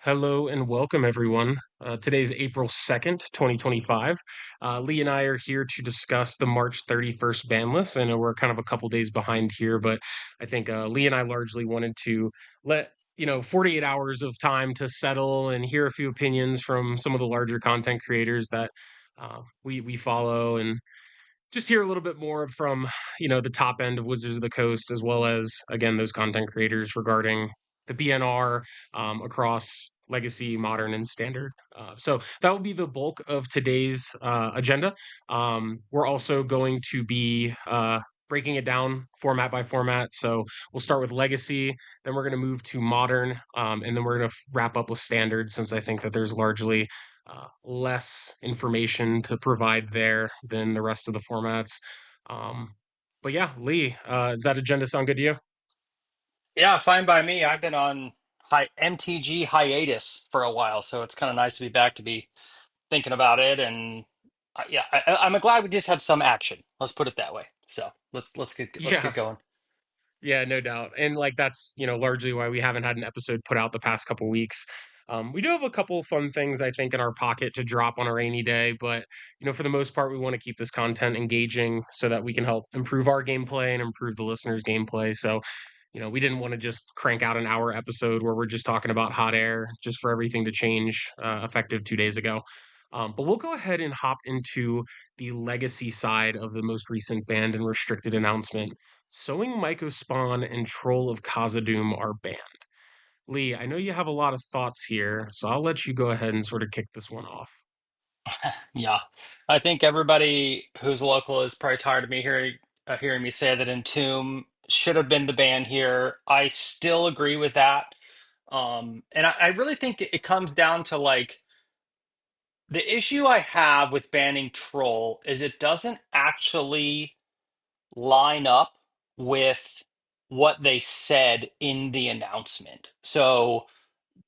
Hello and welcome, everyone. Today's April 2nd, 2025. Lee and I are here to discuss the March 31st ban list. I know we're kind of a couple days behind here, but I think Lee and I largely wanted to let 48 hours of time to settle and hear a few opinions from some of the larger content creators that we follow, and just hear a little bit more from the top end of Wizards of the Coast, as well as again those content creators regarding the BNR across legacy, modern, and standard. So that will be the bulk of today's agenda. We're also going to be breaking it down format by format. So we'll start with legacy, then we're going to move to modern, and then we're going to wrap up with standard, since I think that there's largely less information to provide there than the rest of the formats. Um, but yeah, Lee, does that agenda sound good to you? Yeah, fine by me. I've been on MTG hiatus for a while, so it's kind of nice to be back to be thinking about it. And yeah, I'm glad we just had some action. Let's put it that way. So let's get Yeah, going. yeah, no doubt. And like that's, largely why we haven't had an episode put out the past couple weeks. We do have a couple fun things I think in our pocket to drop on a rainy day, but for the most part, we want to keep this content engaging so that we can help improve our gameplay and improve the listeners' gameplay. So, we didn't want to just crank out an hour episode where we're just talking about hot air just for everything to change effective 2 days ago. But we'll go ahead and hop into the legacy side of the most recent banned and restricted announcement. Sowing Mycospawn and Troll of Khazad-dûm are banned. Lee, I know you have a lot of thoughts here, so I'll let you go ahead and sort of kick this one off. Yeah, I think everybody who's local is probably tired of me hearing me say that Entomb should have been the band here. I still agree with that. And I really think it comes down to like the issue I have with banning troll is it doesn't actually line up with what they said in the announcement. So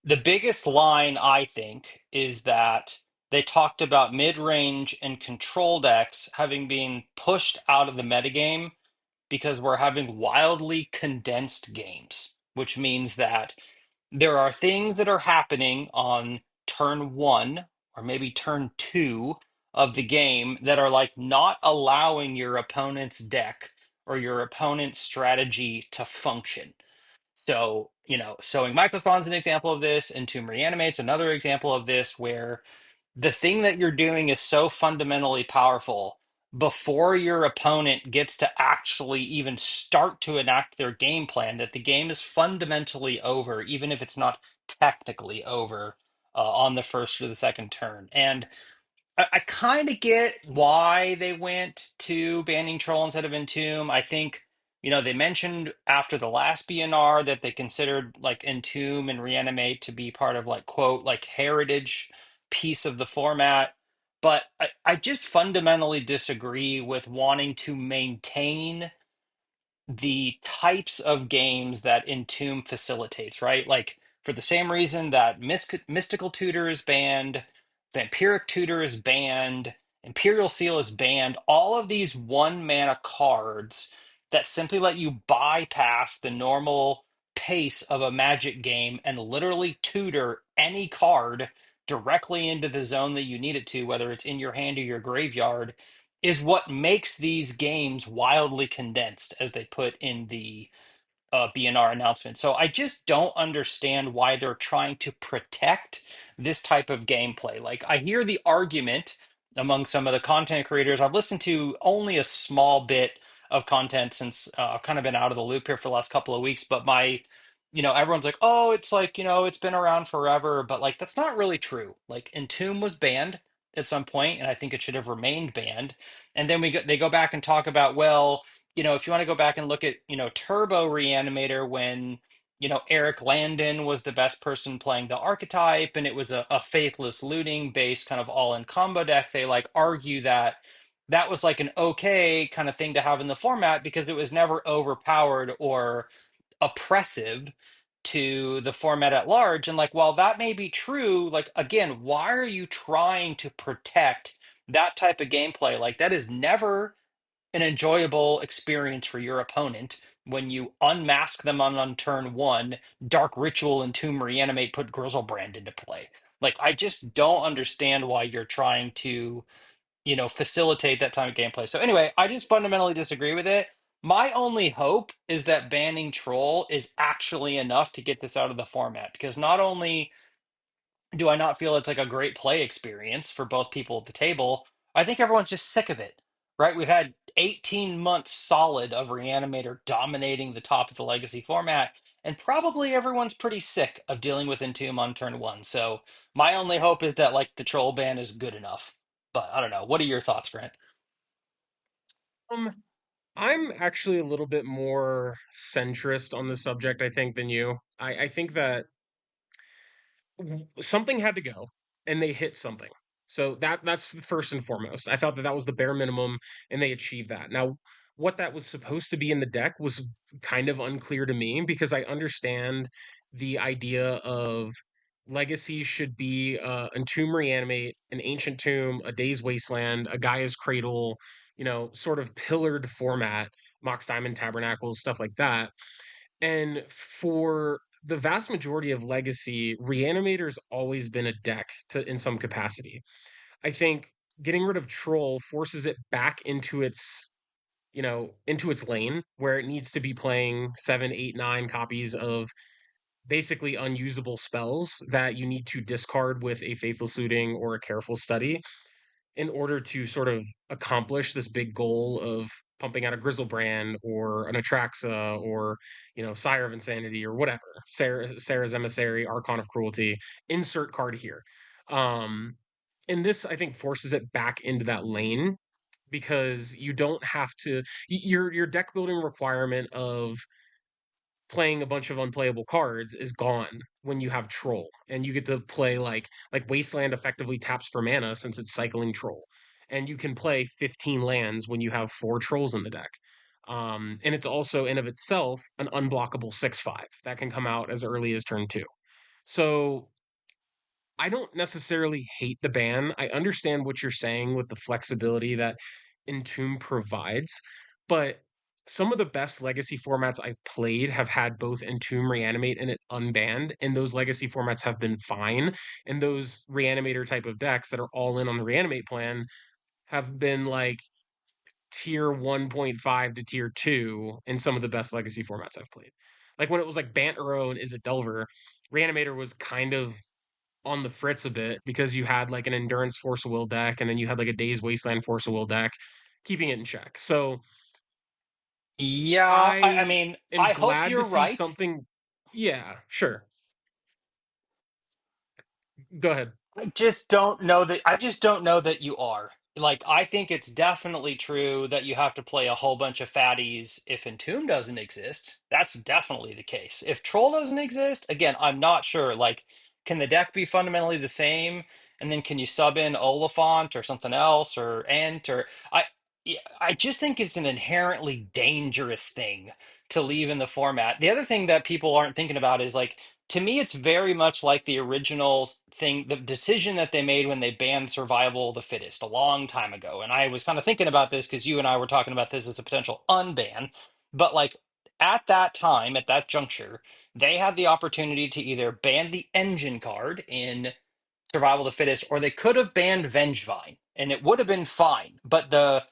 the biggest line I think is that they talked about mid-range and control decks having been pushed out of the metagame because we're having wildly condensed games, which means that there are things that are happening on turn one or maybe turn two of the game that are like not allowing your opponent's deck or your opponent's strategy to function. So, Sowing Microphon's an example of this, and Tomb Reanimate's another example of this, where the thing that you're doing is so fundamentally powerful before your opponent gets to actually even start to enact their game plan that the game is fundamentally over, even if it's not technically over on the first or the second turn. And I kind of get why they went to banning Troll instead of Entomb. I think, they mentioned after the last BNR that they considered like Entomb and Reanimate to be part of like, quote, like heritage piece of the format. But I just fundamentally disagree with wanting to maintain the types of games that Entomb facilitates, right? Like for the same reason that Mystical Tutor is banned, Vampiric Tutor is banned, Imperial Seal is banned, all of these one mana cards that simply let you bypass the normal pace of a Magic game and literally tutor any card directly into the zone that you need it to, whether it's in your hand or your graveyard, is what makes these games wildly condensed, as they put in the BNR announcement. So I just don't understand why they're trying to protect this type of gameplay. Like, I hear the argument among some of the content creators. I've listened to only a small bit of content since I've kind of been out of the loop here for the last couple of weeks, but everyone's like, oh, it's like, it's been around forever, but like, that's not really true. Like, Entomb was banned at some point, and I think it should have remained banned. And then they go back and talk about, well, if you want to go back and look at, Turbo Reanimator when, Eric Landon was the best person playing the archetype and it was a faithless looting based kind of all in combo deck, they like argue that that was like an okay kind of thing to have in the format because it was never overpowered or oppressive to the format at large. And like, while that may be true, like, again, why are you trying to protect that type of gameplay? Like, that is never an enjoyable experience for your opponent. when you unmask them on turn one, Dark Ritual and Tomb Reanimate put Grizzlebrand into play. Like, I just don't understand why you're trying to, facilitate that time of gameplay. So anyway, I just fundamentally disagree with it. My only hope is that banning Troll is actually enough to get this out of the format, because not only do I not feel it's like a great play experience for both people at the table, I think everyone's just sick of it, right? We've had 18 months solid of Reanimator dominating the top of the legacy format, and probably everyone's pretty sick of dealing with Entomb on turn one. So my only hope is that like the troll ban is good enough. But I don't know. What are your thoughts, Grant? Um, I'm actually a little bit more centrist on the subject, I think, than you. I think that something had to go, and they hit something. So that's the first and foremost. I thought that that was the bare minimum, and they achieved that. Now, what that was supposed to be in the deck was kind of unclear to me because I understand the idea of legacy should be Entomb Reanimate, an Ancient Tomb, a Day's Wasteland, a Gaia's Cradle, sort of pillared format, Mox Diamond Tabernacles, stuff like that. And for the vast majority of Legacy, Reanimator's always been a deck to in some capacity. I think getting rid of Troll forces it back into its lane where it needs to be playing 7, 8, 9 copies of basically unusable spells that you need to discard with a Faithless Looting or a Careful Study in order to sort of accomplish this big goal of pumping out a Grizzlebrand or an Atraxa or Sire of Insanity or whatever, Sarah's Emissary, Archon of Cruelty, insert card here. Um, and this I think forces it back into that lane because you don't have to your deck building requirement of playing a bunch of unplayable cards is gone when you have Troll, and you get to play like Wasteland effectively taps for mana since it's cycling Troll, and you can play 15 lands when you have 4 Trolls in the deck. And it's also in of itself an unblockable 6/5 that can come out as early as turn 2. So I don't necessarily hate the ban. I understand what you're saying with the flexibility that Entomb provides, but some of the best legacy formats I've played have had both Entomb Reanimate and it unbanned, and those legacy formats have been fine. And those Reanimator type of decks that are all in on the Reanimate plan have been like tier 1.5 to tier 2 in some of the best legacy formats I've played. Like when it was like Bantero and Is It Delver, Reanimator was kind of on the fritz a bit because you had like an endurance force of will deck and then you had like a day's wasteland force of will deck, keeping it in check. So Yeah, I I mean, am I hope glad to you're see right. something. Yeah, sure. Go ahead. I just don't know that you are. Like, I think it's definitely true that you have to play a whole bunch of fatties if Entomb doesn't exist. That's definitely the case. If Troll doesn't exist, again, I'm not sure. Like, can the deck be fundamentally the same? And then can you sub in Oliphant or something else or Ent or yeah, I just think it's an inherently dangerous thing to leave in the format. The other thing that people aren't thinking about is like, to me, it's very much like the original thing, the decision that they made when they banned survival of the fittest a long time ago. And I was kind of thinking about this because you and I were talking about this as a potential unban. But like at that time, at that juncture, they had the opportunity to either ban the engine card in survival of the fittest, or they could have banned Vengevine, and it would have been fine. But the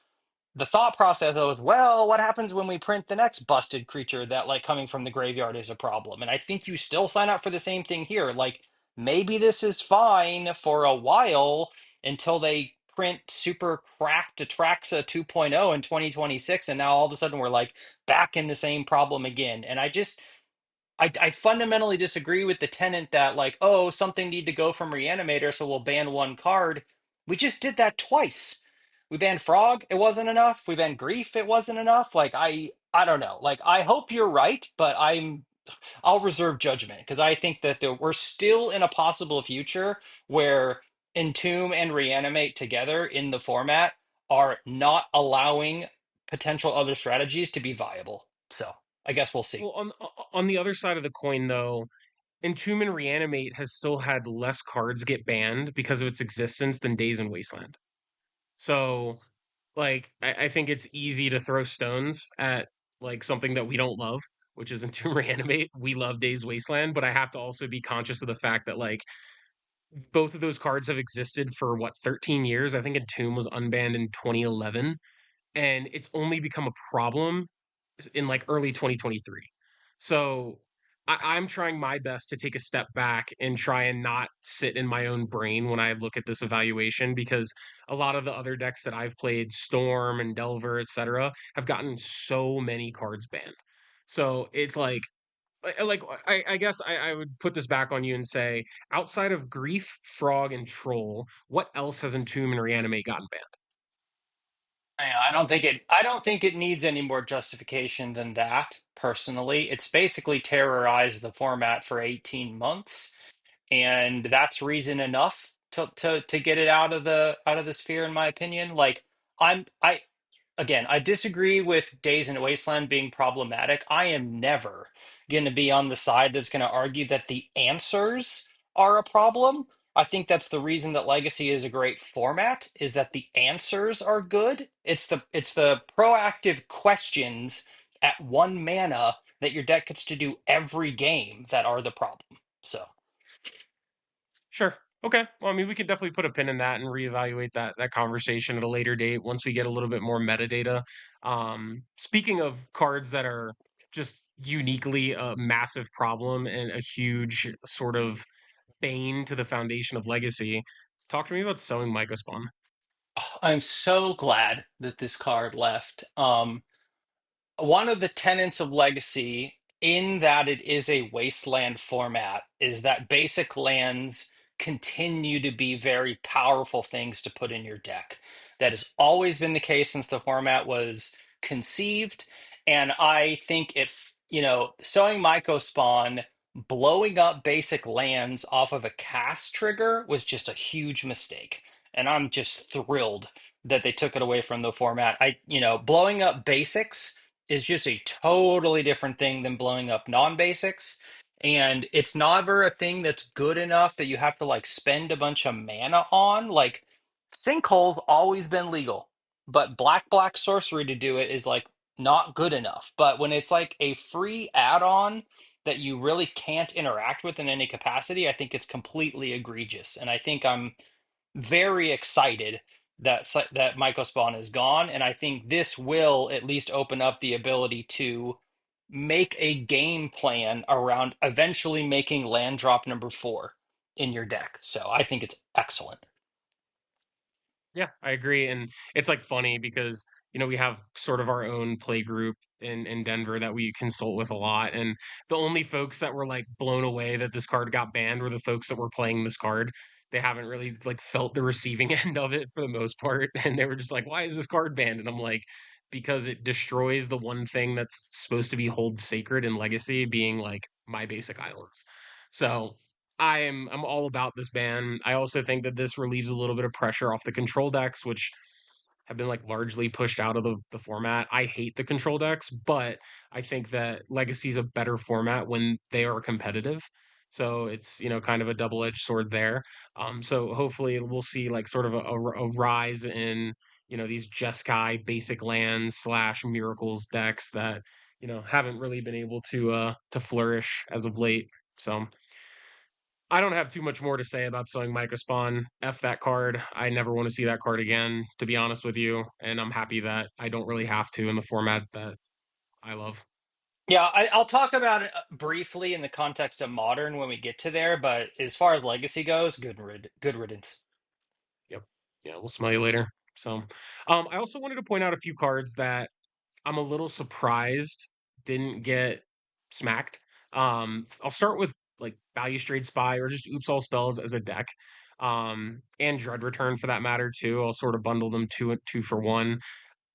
thought process was, well, what happens when we print the next busted creature that like coming from the graveyard is a problem? And I think you still sign up for the same thing here. Like maybe this is fine for a while until they print super cracked Atraxa 2.0 in 2026, and now all of a sudden we're like back in the same problem again. And I fundamentally disagree with the tenant that like, oh, something need to go from Reanimator, so we'll ban one card. We just did that twice. We banned Frog, it wasn't enough. We banned Grief, it wasn't enough. Like I don't know. Like I hope you're right, but I'll reserve judgment because I think that we're still in a possible future where Entomb and Reanimate together in the format are not allowing potential other strategies to be viable. So I guess we'll see. Well, on the other side of the coin, though, Entomb and Reanimate has still had less cards get banned because of its existence than Days and Wasteland. So, like, I think it's easy to throw stones at like something that we don't love, which is Entomb Reanimate. We love Days Wasteland, but I have to also be conscious of the fact that like both of those cards have existed for what 13 years. I think Entomb was unbanned in 2011, and it's only become a problem in like early 2023. So I'm trying my best to take a step back and try and not sit in my own brain when I look at this evaluation, because a lot of the other decks that I've played, Storm and Delver, etc., have gotten so many cards banned. So it's like I guess I would put this back on you and say, outside of Grief, Frog, and Troll, what else has Entomb and Reanimate gotten banned? Yeah, I don't think it needs any more justification than that, personally. It's basically terrorized the format for 18 months, and that's reason enough to get it out of the sphere, in my opinion. Like, I again, I disagree with Days in Wasteland being problematic. I am never going to be on the side that's going to argue that the answers are a problem. I think that's the reason that Legacy is a great format, is that the answers are good. It's the proactive questions at 1 mana that your deck gets to do every game that are the problem. So Sure. Okay. Well, I mean, we could definitely put a pin in that and reevaluate that conversation at a later date once we get a little bit more metadata. Speaking of cards that are just uniquely a massive problem and a huge sort of bane to the foundation of Legacy, talk to me about Sowing Mycospawn. I'm so glad that this card left. One of the tenets of Legacy, in that it is a wasteland format, is that basic lands continue to be very powerful things to put in your deck. That has always been the case since the format was conceived. And I think if, sowing Myco Spawn, blowing up basic lands off of a cast trigger was just a huge mistake. And I'm just thrilled that they took it away from the format. Blowing up basics is just a totally different thing than blowing up non-basics. And it's never a thing that's good enough that you have to like spend a bunch of mana on. Like, sinkhole's always been legal, but black sorcery to do it is like not good enough. But when it's like a free add-on that you really can't interact with in any capacity, I think it's completely egregious. And I think I'm very excited that Michael Spawn is gone, and I think this will at least open up the ability to make a game plan around eventually making land drop number 4 in your deck. So I think it's excellent. Yeah, I agree. And it's like funny because, we have sort of our own play group in Denver that we consult with a lot. And the only folks that were like blown away that this card got banned were the folks that were playing this card. They haven't really like felt the receiving end of it for the most part. And they were just like, why is this card banned? And I'm like, because it destroys the one thing that's supposed to be hold sacred in Legacy, being like my basic islands. So I'm all about this ban. I also think that this relieves a little bit of pressure off the control decks, which have been like largely pushed out of the format. I hate the control decks, but I think that Legacy is a better format when they are competitive. So it's, kind of a double-edged sword there. So hopefully we'll see like sort of a rise in, these Jeskai basic lands slash miracles decks that, haven't really been able to flourish as of late. So I don't have too much more to say about Sowing Micah Spawn. F that card. I never want to see that card again, to be honest with you. And I'm happy that I don't really have to in the format that I love. Yeah, I'll talk about it briefly in the context of modern when we get to there, but as far as legacy goes, good riddance. Yep. Yeah, we'll smell you later. So, I also wanted to point out a few cards that I'm a little surprised didn't get smacked. I'll start with like Balustrade Spy or just Oops All Spells as a deck. And Dread Return for that matter too. I'll sort of bundle them two for one.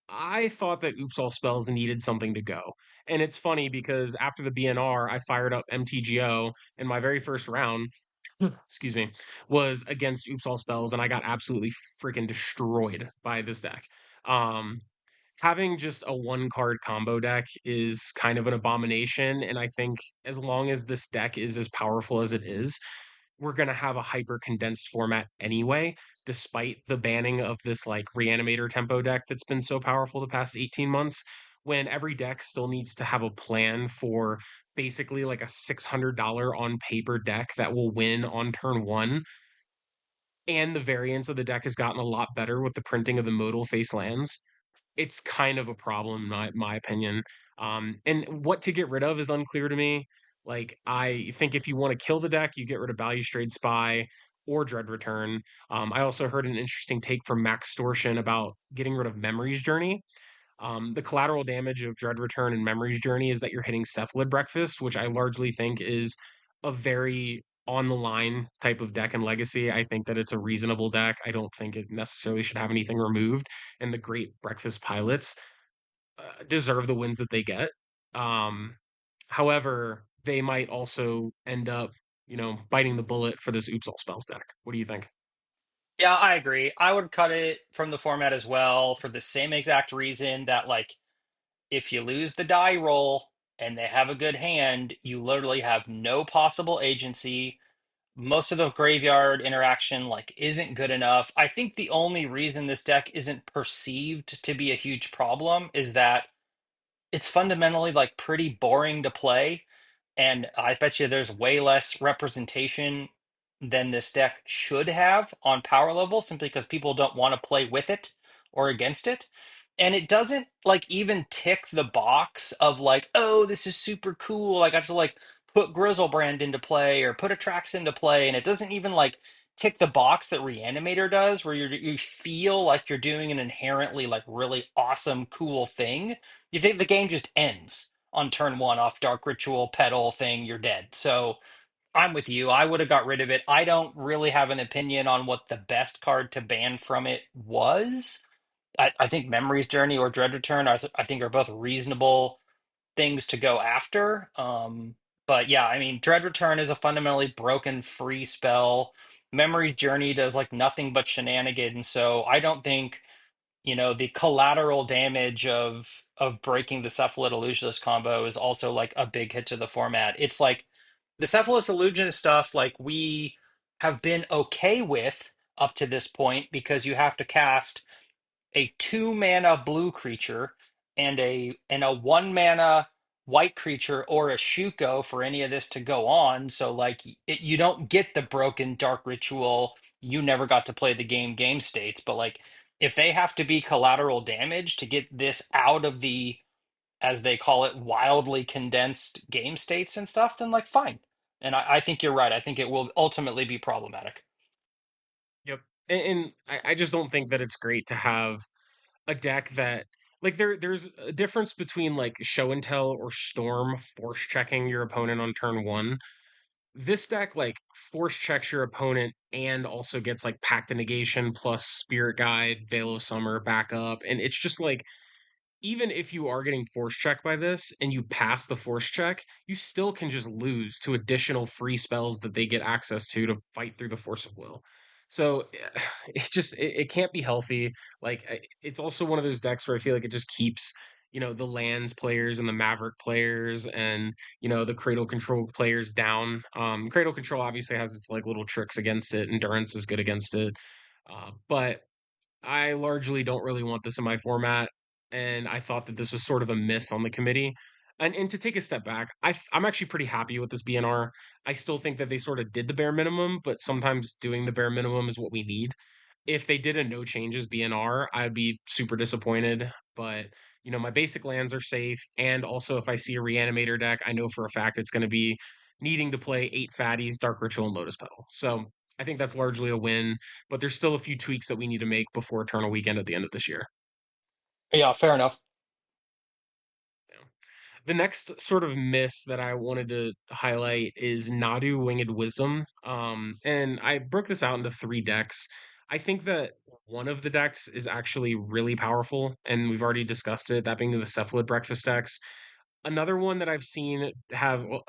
I thought that Oops All Spells needed something to go. And it's funny because after the BNR, I fired up MTGO, and my very first round, excuse me, was against Oops All Spells, and I got absolutely freaking destroyed by this deck. Um, Having just a one card combo deck is kind of an abomination. And I think as long as this deck is as powerful as it is, we're going to have a hyper condensed format anyway, despite the banning of this like reanimator tempo deck that's been so powerful the past 18 months. when every deck still needs to have a plan for basically like a $600 on paper deck that will win on turn one, and the variance of the deck has gotten a lot better with the printing of the modal face lands. It's kind of a problem, in my opinion. And what to get rid of is unclear to me. Like, I think if you want to kill the deck, you get rid of Balustrade Spy or Dread Return. I also heard an interesting take from Max Stortion about getting rid of Memory's Journey. The collateral damage of Dread Return and Memory's Journey is that you're hitting Cephalid Breakfast, which I largely think is a very on the line type of deck in Legacy. I think that it's a reasonable deck. I don't think it necessarily should have anything removed, and the great Breakfast Pilots deserve the wins that they get. Um, However, they might also end up, biting the bullet for this Oops All Spells deck. What do you think? Yeah, I agree. I would cut it from the format as well for the same exact reason that, like, if you lose the die roll and they have a good hand, you literally have no possible agency. Most of the graveyard interaction like isn't good enough. I think the only reason this deck isn't perceived to be a huge problem is that it's fundamentally like pretty boring to play, and I bet you there's way less representation than this deck should have on power level simply because people don't want to play with it or against it. And it doesn't like even tick the box of like, oh, this is super cool. I got to like put Grizzlebrand into play or put Atrax into play. And it doesn't even like tick the box that Reanimator does, where you feel like you're doing an inherently like really awesome, cool thing. You think the game just ends on turn one off Dark Ritual, Petal thing, you're dead. So I'm with you. I would have got rid of it. I don't really have an opinion on what the best card to ban from it was. I think Memory's Journey or Dread Return, I think, are both reasonable things to go after. But yeah, I mean, Dread Return is a fundamentally broken free spell. Memory's Journey does like nothing but shenanigans. So I don't think the collateral damage of breaking the Cephalid Illusionist combo is also like a big hit to the format. It's like the Cephalus Illusionist stuff, like we have been okay with up to this point because you have to cast a 2 mana blue creature and a 1 mana white creature or a Shuko for any of this to go on. So like you don't get the broken dark ritual. You never got to play the game states, but like if they have to be collateral damage to get this out of the, as they call it, wildly condensed game states and stuff, then like fine. And I think you're right. I think it will ultimately be problematic. Yep. And I just don't think that it's great to have a deck that, like, there's a difference between like show and tell or storm force checking your opponent on turn one. This deck like force checks your opponent and also gets like Pact of Negation plus Spirit Guide, Veil of Summer backup, and it's just like, even if you are getting force checked by this and you pass the force check, you still can just lose to additional free spells that they get access to fight through the force of will. So it can't be healthy. Like, it's also one of those decks where I feel like it just keeps, the lands players and the Maverick players and, the Cradle Control players down. Cradle Control obviously has its like little tricks against it. Endurance is good against it. But I largely don't really want this in my format, and I thought that this was sort of a miss on the committee. And to take a step back, I'm actually pretty happy with this BNR. I still think that they sort of did the bare minimum, but sometimes doing the bare minimum is what we need. If they did a no changes BNR, I'd be super disappointed. But my basic lands are safe, and also if I see a reanimator deck, I know for a fact it's going to be needing to play 8 fatties, Dark Ritual, and Lotus Petal. So I think that's largely a win, but there's still a few tweaks that we need to make before Eternal Weekend at the end of this year. Yeah, fair enough. Yeah. The next sort of miss that I wanted to highlight is Nadu Winged Wisdom. And I broke this out into 3 decks. I think that one of the decks is actually really powerful, and we've already discussed it, that being the Cephalid Breakfast decks. Another one that I've seen have well,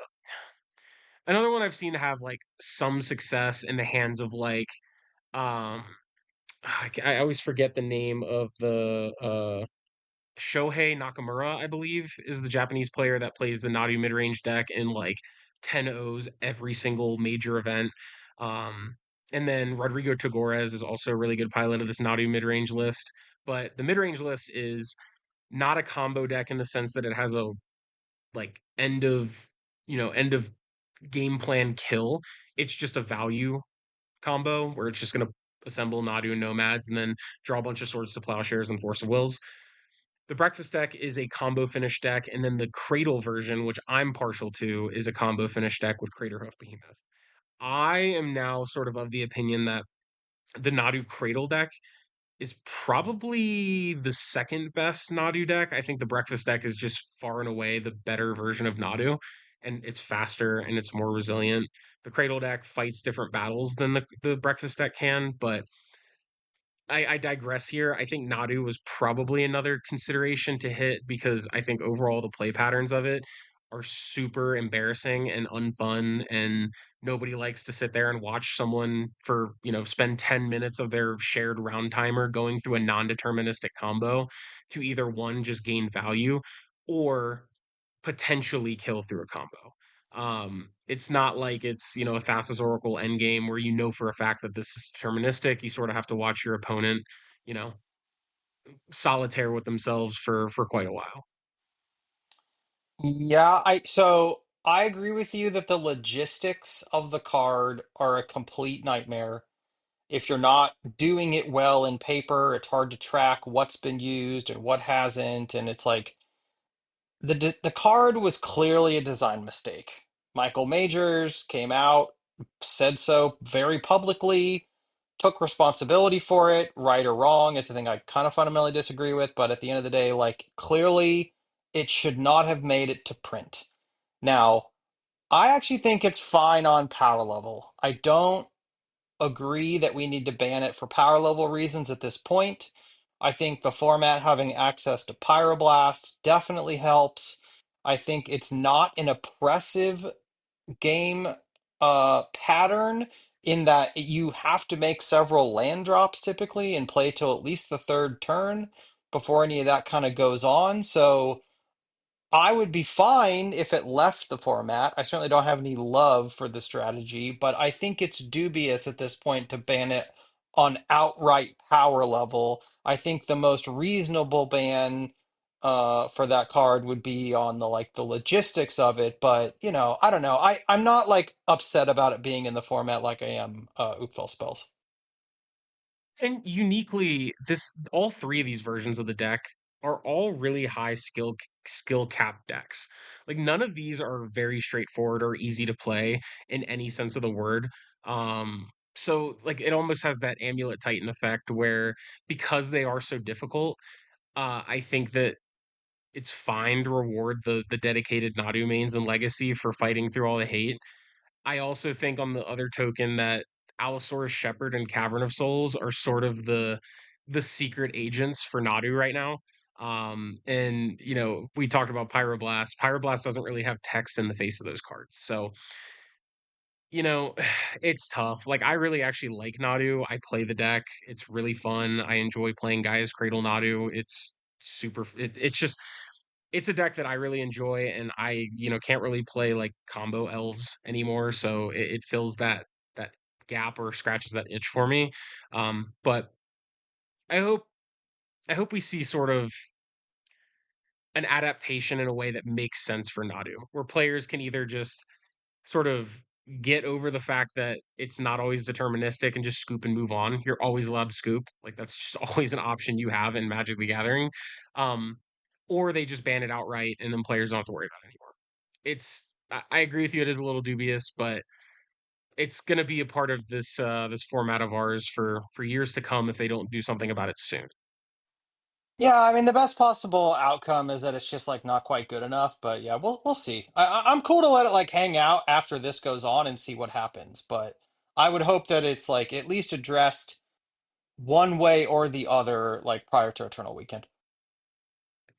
another one I've seen have like some success in the hands of like um I always forget the name of the Shohei Nakamura, I believe, is the Japanese player that plays the Nadu mid-range deck in like 10 O's every single major event. Um, and then Rodrigo Tagores is also a really good pilot of this Nadu mid-range list. But the mid-range list is not a combo deck in the sense that it has a like end of game plan kill. It's just a value combo where it's just going to assemble Nadu and Nomads and then draw a bunch of Swords to Plowshares and Force of Wills. The Breakfast deck is a combo finish deck, and then the Cradle version, which I'm partial to, is a combo finish deck with Craterhoof Behemoth. I am now sort of the opinion that the Nadu Cradle deck is probably the second best Nadu deck. I think the Breakfast deck is just far and away the better version of Nadu, and it's faster and it's more resilient. The Cradle deck fights different battles than the Breakfast deck can, but I digress here. I think Nadu was probably another consideration to hit because I think overall the play patterns of it are super embarrassing and unfun, and nobody likes to sit there and watch someone for, spend 10 minutes of their shared round timer going through a non-deterministic combo to either one, just gain value, or potentially kill through a combo. It's not like it's, a Thassa's Oracle endgame where you know for a fact that this is deterministic. You sort of have to watch your opponent, you know, solitaire with themselves for quite a while. Yeah, I agree with you that the logistics of the card are a complete nightmare. If you're not doing it well in paper, it's hard to track what's been used and what hasn't, and it's like the card was clearly a design mistake. Michael Majors came out, said so very publicly, took responsibility for it, right or wrong. It's a thing I kind of fundamentally disagree with, but at the end of the day, like clearly it should not have made it to print. Now, I actually think it's fine on power level. I don't agree that we need to ban it for power level reasons at this point. I think the format having access to Pyroblast definitely helps. I think it's not an oppressive game pattern in that you have to make several land drops typically and play till at least the third turn before any of that kind of goes on. So I would be fine if it left the format. I certainly don't have any love for the strategy, but I think it's dubious at this point to ban it on outright power level. I think the most reasonable ban for that card would be on the logistics of it, but I don't know. I'm not like upset about it being in the format like I am Oopfell spells. And uniquely, this all three of these versions of the deck are all really high skill cap decks. Like none of these are very straightforward or easy to play in any sense of the word. So like it almost has that Amulet Titan effect where because they are so difficult, I think that it's fine to reward the dedicated Nadu mains and Legacy for fighting through all the hate. I also think on the other token that Allosaurus Shepherd and Cavern of Souls are sort of the secret agents for Nadu right now. And we talked about Pyroblast. Pyroblast doesn't really have text in the face of those cards. So, you know, it's tough. Like I really actually like Nadu. I play the deck. It's really fun. I enjoy playing Gaia's Cradle Nadu. It's just it's a deck that I really enjoy, and I, can't really play like combo elves anymore, so it fills that gap or scratches that itch for me. But I hope I hope we see sort of an adaptation in a way that makes sense for Nadu, where players can either just sort of get over the fact that it's not always deterministic and just scoop and move on. You're always allowed to scoop. Like that's just always an option you have in Magic the Gathering. Um, or they just ban it outright and then players don't have to worry about it anymore. I agree with you, it is a little dubious, but it's gonna be a part of this format of ours for years to come if they don't do something about it soon. Yeah, I mean the best possible outcome is that it's just like not quite good enough, but yeah, we'll see. I'm cool to let it like hang out after this goes on and see what happens, but I would hope that it's like at least addressed one way or the other, like prior to Eternal Weekend.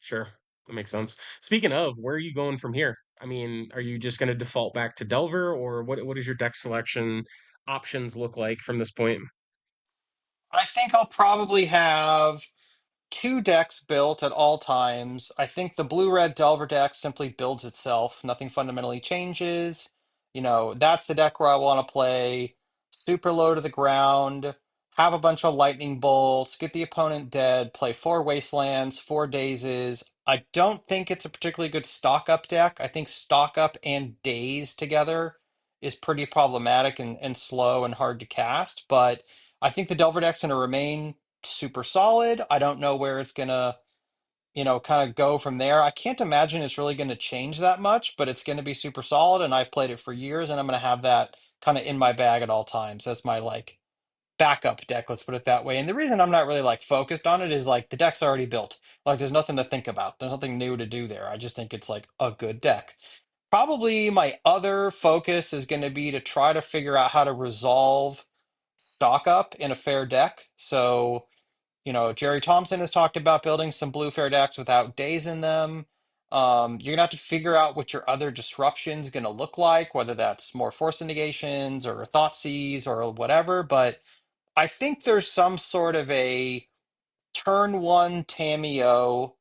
Sure, that makes sense. Speaking of, where are you going from here? I mean, are you just gonna default back to Delver, or what does your deck selection options look like from this point? I think I'll probably have two decks built at all times. I think the blue-red Delver deck simply builds itself. Nothing fundamentally changes. That's the deck where I want to play super low to the ground. have a bunch of lightning bolts, get the opponent dead, play four wastelands, four dazes. I don't think it's a particularly good stock up deck. I think stock up and daze together is pretty problematic and slow and hard to cast. But I think the Delver deck's going to remain super solid. I don't know where it's going to, kind of go from there. I can't imagine it's really going to change that much, but it's going to be super solid. And I've played it for years, and I'm going to have that kind of in my bag at all times. That's my like backup deck, let's put it that way. And the reason I'm not really like focused on it is like the deck's already built. Like there's nothing to think about. There's nothing new to do there. I just think it's like a good deck. Probably my other focus is going to be to try to figure out how to resolve stock up in a fair deck. So, Jerry Thompson has talked about building some blue fair decks without days in them. You're gonna have to figure out what your other disruption's gonna look like, whether that's more force negations or Thoughtseize or whatever. But I think there's some sort of a turn one Tameo,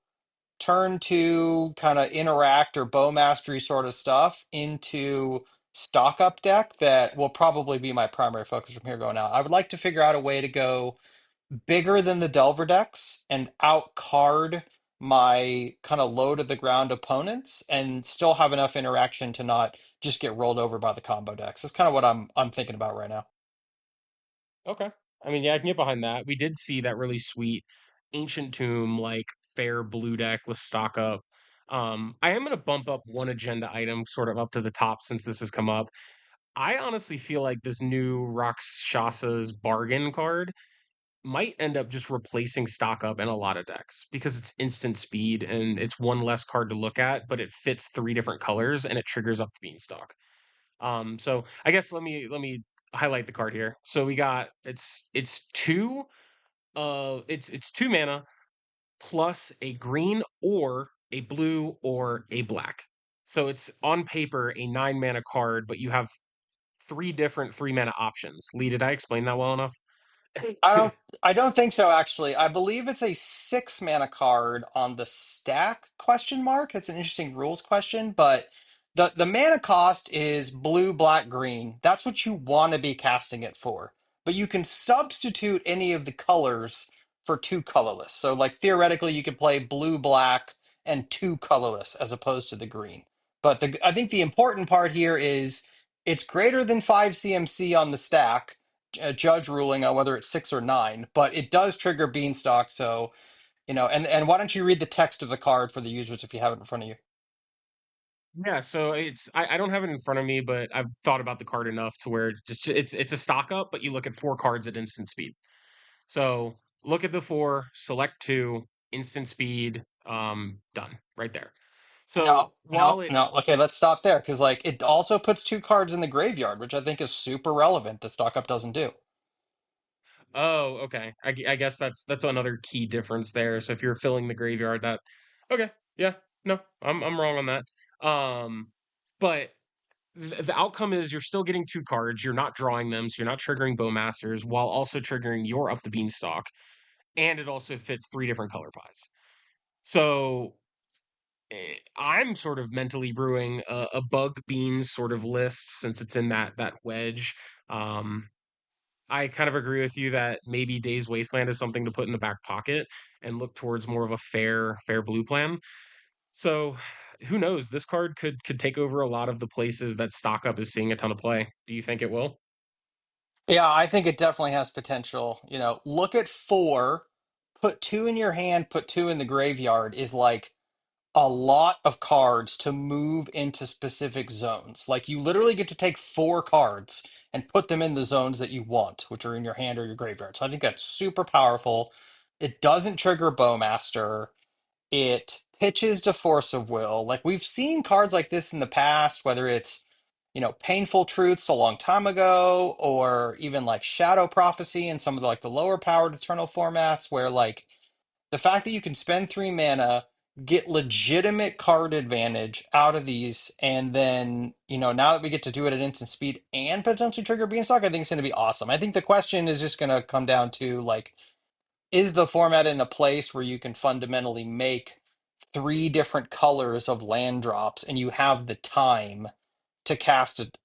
turn two kind of interact or bow mastery sort of stuff into stock up deck that will probably be my primary focus from here going out. I would like to figure out a way to go bigger than the Delver decks and out card my kind of low to the ground opponents and still have enough interaction to not just get rolled over by the combo decks. That's kind of what I'm thinking about right now. Okay. I mean, yeah, I can get behind that. We did see that really sweet Ancient Tomb, like fair blue deck with stock up. I am going to bump up one agenda item sort of up to the top since this has come up. I honestly feel like this new Rakshas's bargain card might end up just replacing stock up in a lot of decks because it's instant speed and it's one less card to look at, but it fits three different colors and it triggers up the beanstalk. So I guess let me highlight the card here. So we got it's two it's two mana plus a green or a blue or a black. So it's on paper a 9 mana card, but you have three different 3 mana options. Lee, did I explain that well enough? I don't I don't think so actually. I believe it's a 6 mana card on the stack question mark. That's an interesting rules question, but the mana cost is blue, black, green. That's what you want to be casting it for. But you can substitute any of the colors for two colorless. So like theoretically you could play blue, black and two colorless as opposed to the green. But I think the important part here is it's greater than 5 CMC on the stack, a judge ruling on whether it's 6 or 9, but it does trigger Beanstalk. So, and why don't you read the text of the card for the users if you have it in front of you? Yeah, so I don't have it in front of me, but I've thought about the card enough to where it's a stock up, but you look at four cards at instant speed. So look at the four, select two, instant speed, done right there. No, So no, while it no. Okay, let's stop there because like it also puts two cards in the graveyard, which I think is super relevant that Stock Up doesn't do. oh, okay. I guess that's another key difference there. So if you're filling the graveyard, that okay, yeah, no, I'm wrong on that. But the outcome is you're still getting two cards. You're not drawing them, so you're not triggering Bowmasters while also triggering your Up the Beanstalk, and it also fits three different color pies. So I'm sort of mentally brewing a bug beans sort of list since it's in that wedge. Um, I kind of agree with you that maybe Days Wasteland is something to put in the back pocket and look towards more of a fair blue plan. So who knows? This card could take over a lot of the places that stock up is seeing a ton of play. Do you think it will? Yeah, I think it definitely has potential. Look at four, put two in your hand, put two in the graveyard is like a lot of cards to move into specific zones. Like you literally get to take four cards and put them in the zones that you want, which are in your hand or your graveyard. So I think that's super powerful. It doesn't trigger Bowmaster. It pitches to Force of Will. Like we've seen cards like this in the past, whether it's Painful Truths a long time ago, or even like Shadow Prophecy and some of the like the lower powered Eternal formats, where like the fact that you can spend 3 mana, get legitimate card advantage out of these, and then, now that we get to do it at instant speed and potentially trigger Beanstalk, I think it's going to be awesome. I think the question is just going to come down to like, is the format in a place where you can fundamentally make three different colors of land drops and you have the time to cast it,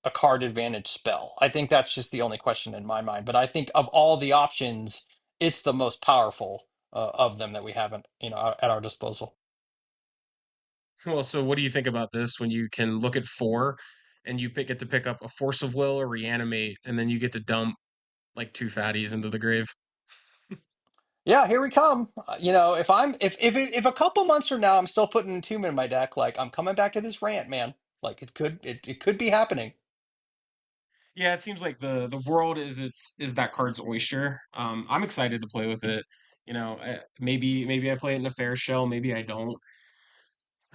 a card advantage spell. I think that's just the only question in my mind. But I think of all the options, it's the most powerful of them that we have, at our disposal. Well, so what do you think about this when you can look at four and you get to pick up a Force of Will or Reanimate, and then you get to dump like two fatties into the grave? Yeah, here we come. If a couple months from now I'm still putting Entomb in my deck, like I'm coming back to this rant, man. Like it could be happening. Yeah, it seems like the world is that card's oyster. I'm excited to play with it. Maybe I play it in a fair shell, maybe I don't.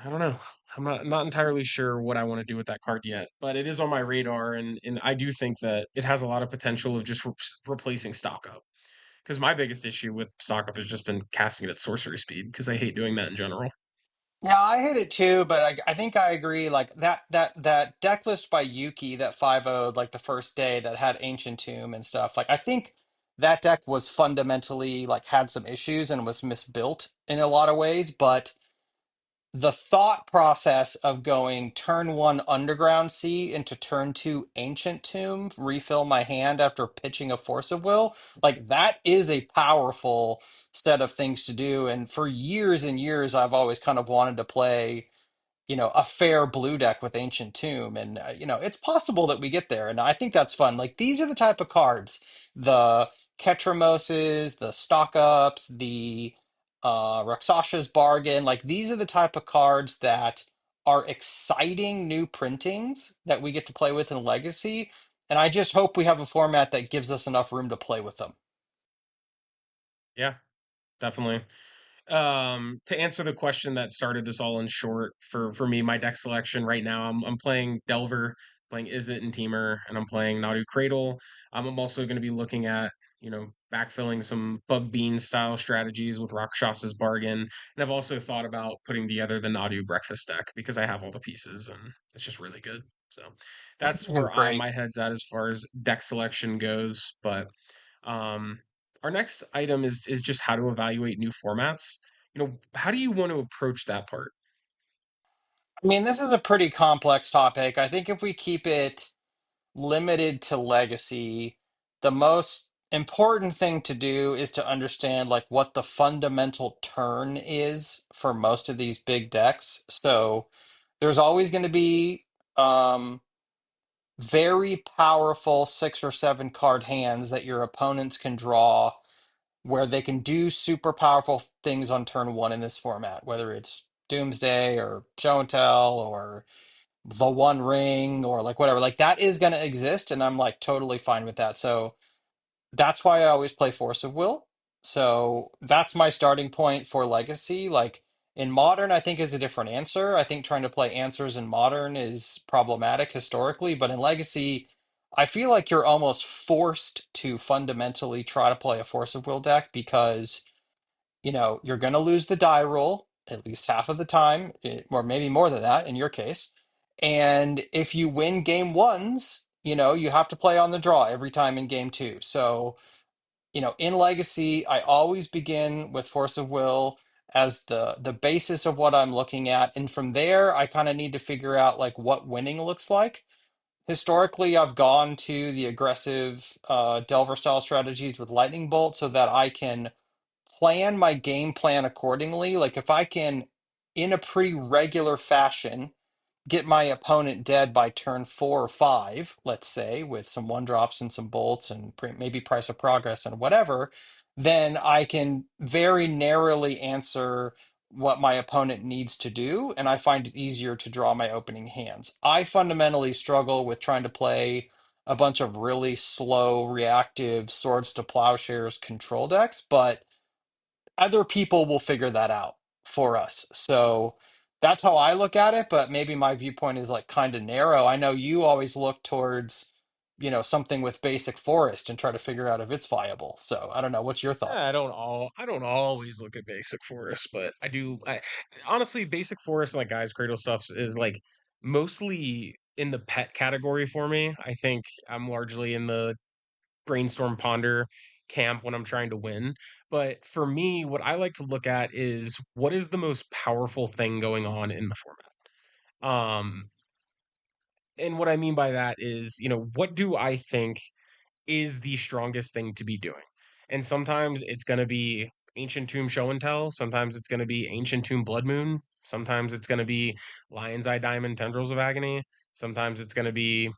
I don't know. I'm not entirely sure what I want to do with that card yet, but it is on my radar, and I do think that it has a lot of potential of just replacing stock up. Because my biggest issue with stock up has just been casting it at sorcery speed because I hate doing that in general. Yeah, I hate it too, but I think I agree. Like that deck list by Yuki that 5-0'd like the first day that had Ancient Tomb and stuff. Like I think that deck was fundamentally like had some issues and was misbuilt in a lot of ways, but the thought process of going turn one Underground Sea into turn two Ancient Tomb, refill my hand after pitching a Force of Will, like that is a powerful set of things to do. And for years and years, I've always kind of wanted to play a fair blue deck with Ancient Tomb. And, it's possible that we get there. And I think that's fun. Like, these are the type of cards, the Ketramoses, the Stock Ups, the Rakshas's Bargain. Like, these are the type of cards that are exciting new printings that we get to play with in Legacy. And I just hope we have a format that gives us enough room to play with them. Yeah, definitely. To answer the question that started this all in short, for me, my deck selection right now, I'm playing Delver, playing Izzet and Teamer, and I'm playing Nadu Cradle. I'm also going to be looking at backfilling some Bug Bean style strategies with Rakshas's Bargain, and I've also thought about putting together the Nadu Breakfast deck because I have all the pieces and it's just really good. So that's where Great. my head's at as far as deck selection goes. But um, our next item is just how to evaluate new formats. How do you want to approach that part? I mean, this is a pretty complex topic. I think if we keep it limited to legacy, the most important thing to do is to understand like what the fundamental turn is for most of these big decks. So there's always going to be um, very powerful 6 or 7 card hands that your opponents can draw where they can do super powerful things on turn one in this format, whether it's Doomsday or Show and Tell or the One Ring or like whatever. Like that is going to exist, and I'm like totally fine with that. So that's why I always play Force of Will. So that's my starting point for Legacy. Like in Modern, I think is a different answer. I think trying to play answers in Modern is problematic historically, but in Legacy, I feel like you're almost forced to fundamentally try to play a Force of Will deck because you're going to lose the die roll at least half of the time, or maybe more than that in your case. And if you win game ones, you have to play on the draw every time in game two. So, in Legacy, I always begin with Force of Will as the basis of what I'm looking at. And from there, I kind of need to figure out like what winning looks like. Historically, I've gone to the aggressive Delver style strategies with Lightning Bolt so that I can plan my game plan accordingly. Like if I can, in a pretty regular fashion, get my opponent dead by turn 4 or 5, let's say, with some one drops and some bolts and maybe price of progress and whatever, then I can very narrowly answer what my opponent needs to do, and I find it easier to draw my opening hands. I fundamentally struggle with trying to play a bunch of really slow, reactive swords to plowshares control decks, but other people will figure that out for us. So that's how I look at it, but maybe my viewpoint is like kind of narrow. I know you always look towards, something with basic forest and try to figure out if it's viable. So I don't know. What's your thought? I don't always look at basic forest, but I do. Honestly, basic forest like guys cradle stuff is like mostly in the pet category for me. I think I'm largely in the brainstorm ponder camp when I'm trying to win. But for me, what I like to look at is what is the most powerful thing going on in the format. And what I mean by that is, what do I think is the strongest thing to be doing? And sometimes it's going to be Ancient Tomb Show and Tell. Sometimes it's going to be Ancient Tomb Blood Moon. Sometimes it's going to be Lion's Eye Diamond Tendrils of Agony. Sometimes it's going to be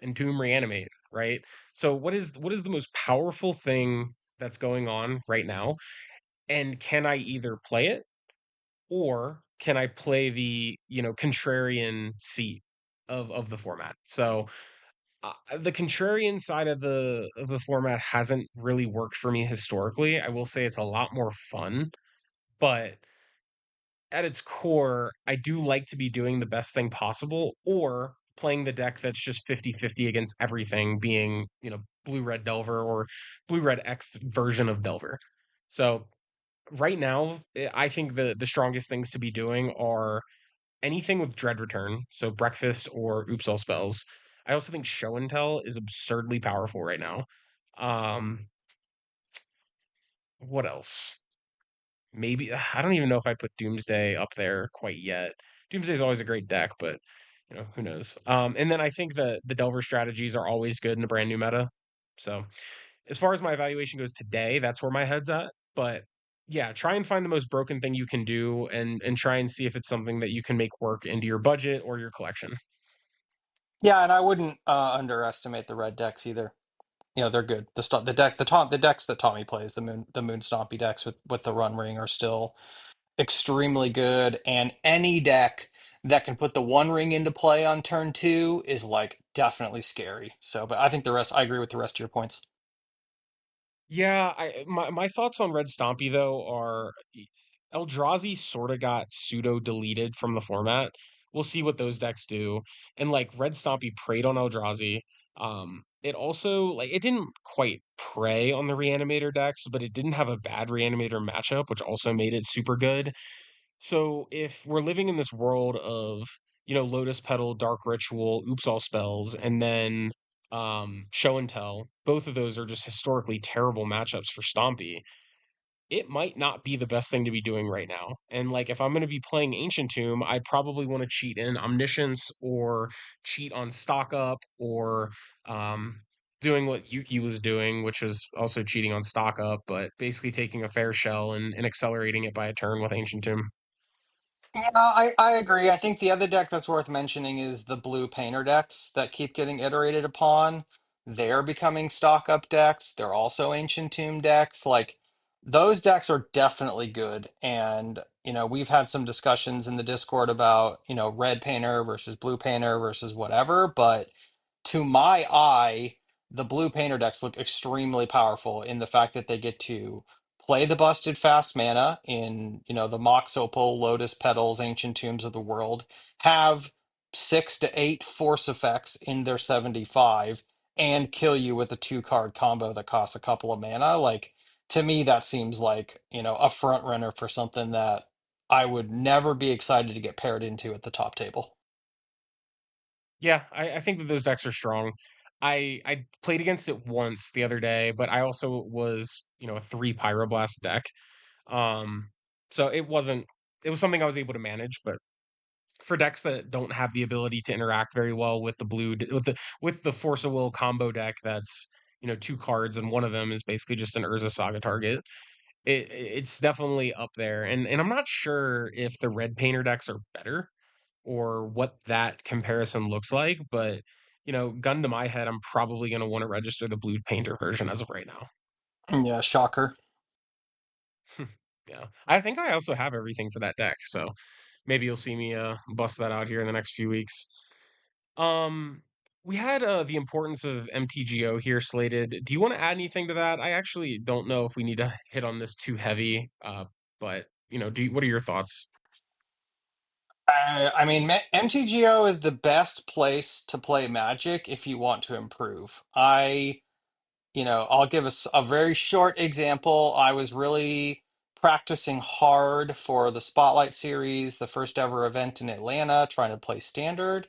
Entomb Reanimate, right? So what is the most powerful thing that's going on right now? And can I either play it or can I play the, contrarian seat of the format? So the contrarian side of the format hasn't really worked for me historically. I will say it's a lot more fun, but at its core, I do like to be doing the best thing possible or playing the deck that's just 50-50 against everything, being, blue red Delver or blue red X version of Delver. So right now, I think the strongest things to be doing are anything with Dread Return, so Breakfast or Oops All Spells. I also think Show and Tell is absurdly powerful right now. Um, what else? Maybe I don't even know if I put Doomsday up there quite yet. Doomsday is always a great deck, but who knows? And then I think the Delver strategies are always good in a brand new meta. So as far as my evaluation goes today, that's where my head's at. But yeah, try and find the most broken thing you can do and try and see if it's something that you can make work into your budget or your collection. Yeah, and I wouldn't underestimate the red decks either. You know, they're good. The decks that Tommy plays, the moon stompy decks with the run ring are still extremely good, and any deck that can put the one ring into play on turn two is like definitely scary. So, but I think the rest, I agree with the rest of your points. Yeah, my thoughts on Red Stompy though are Eldrazi sort of got pseudo deleted from the format. We'll see what those decks do. And like Red Stompy preyed on Eldrazi. It also like it didn't quite prey on the Reanimator decks, but it didn't have a bad Reanimator matchup, which also made it super good. So if we're living in this world of, Lotus Petal, Dark Ritual, Oops All Spells, and then Show and Tell, both of those are just historically terrible matchups for Stompy. It might not be the best thing to be doing right now. And like if I'm going to be playing Ancient Tomb, I probably want to cheat in Omniscience or cheat on Stock Up or doing what Yuki was doing, which was also cheating on Stock Up, but basically taking a fair shell and accelerating it by a turn with Ancient Tomb. Yeah, I agree. I think the other deck that's worth mentioning is the blue painter decks that keep getting iterated upon. They're becoming stock up decks. They're also ancient tomb decks. Like those decks are definitely good. And, we've had some discussions in the Discord about, red painter versus blue painter versus whatever. But to my eye, the blue painter decks look extremely powerful in the fact that they get to play the busted fast mana in, the Mox Opal, Lotus Petals, Ancient Tombs of the world, have 6 to 8 force effects in their 75, and kill you with a two-card combo that costs a couple of mana. Like, to me, that seems like, a front runner for something that I would never be excited to get paired into at the top table. Yeah, I think that those decks are strong. I played against it once the other day, but I also was, a three Pyroblast deck. Um, so it was something I was able to manage, but for decks that don't have the ability to interact very well with the with the Force of Will combo deck that's, two cards and one of them is basically just an Urza Saga target. It's definitely up there. And I'm not sure if the red painter decks are better or what that comparison looks like, but gun to my head, I'm probably going to want to register the blue painter version as of right now. Yeah, shocker. Yeah. I think I also have everything for that deck, so maybe you'll see me bust that out here in the next few weeks. Um we had the importance of MTGO here slated. Do you want to add anything to that? I actually don't know if we need to hit on this too heavy, but what are your thoughts? I mean, MTGO is the best place to play Magic if you want to improve. I'll give us a very short example. I was really practicing hard for the Spotlight Series, the first ever event in Atlanta, trying to play Standard.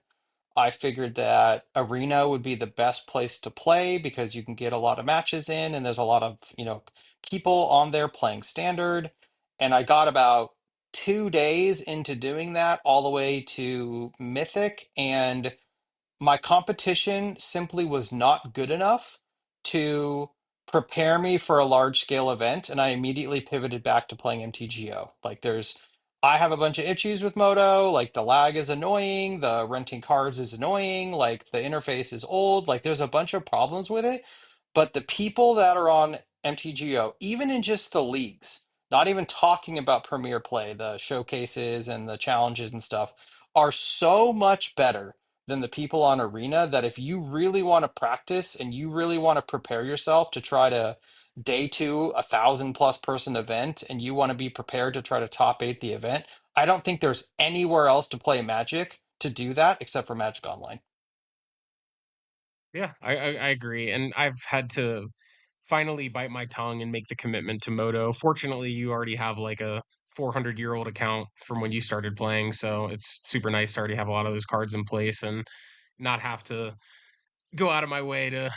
I figured that Arena would be the best place to play because you can get a lot of matches in and there's a lot of, people on there playing Standard. And I got about 2 days into doing that all the way to Mythic. And my competition simply was not good enough to prepare me for a large scale event, and I immediately pivoted back to playing MTGO. I have a bunch of issues with Moto. Like the lag is annoying, the renting cards is annoying, like the interface is old. Like there's a bunch of problems with it. But the people that are on MTGO, even in just the leagues, not even talking about Premier Play, the showcases and the challenges and stuff, are so much better than the people on Arena that if you really want to practice and you really want to prepare yourself to try to day two, 1,000+ person event, and you want to be prepared to try to top eight the event, I don't think there's anywhere else to play Magic to do that except for Magic Online. Yeah, I agree, and I've had to finally bite my tongue and make the commitment to Moto. Fortunately, you already have like a 400-year-old account from when you started playing, so it's super nice to already have a lot of those cards in place and not have to go out of my way to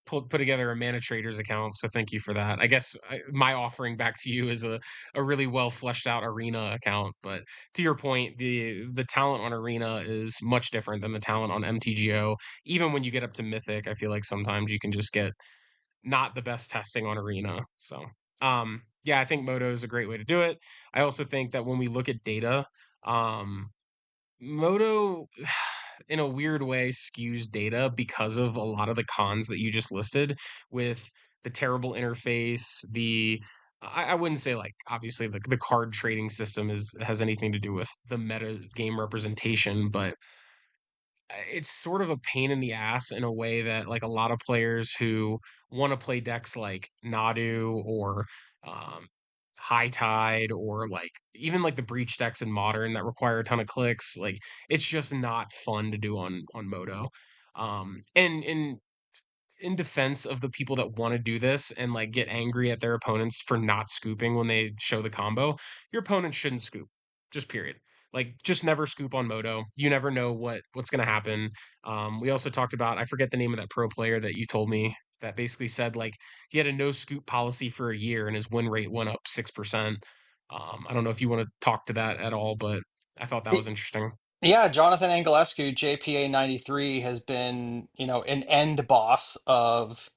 put together a Mana Traders account. So thank you for that. I guess my offering back to you is a really well fleshed out Arena account. But to your point, the talent on Arena is much different than the talent on MTGO. Even when you get up to Mythic, I feel like sometimes you can just get not the best testing on Arena. So yeah, I think Moto is a great way to do it. I also think that when we look at data, Moto, in a weird way, skews data because of a lot of the cons that you just listed with the terrible interface, I wouldn't say like obviously the card trading system has anything to do with the meta game representation, but it's sort of a pain in the ass in a way that like a lot of players who want to play decks like Nadu or um, High Tide or like even like the Breach decks in Modern that require a ton of clicks, like it's just not fun to do on Moto. And in defense of the people that want to do this and like get angry at their opponents for not scooping when they show the combo, your opponent shouldn't scoop. Just period. Like just never scoop on Moto. You never know what's going to happen. We also talked about I forget the name of that pro player that you told me that basically said like he had a no scoop policy for a year and his win rate went up 6%. I don't know if you want to talk to that at all, but I thought that was interesting. Yeah, Jonathan Angelescu, JPA 93, has been, an end boss of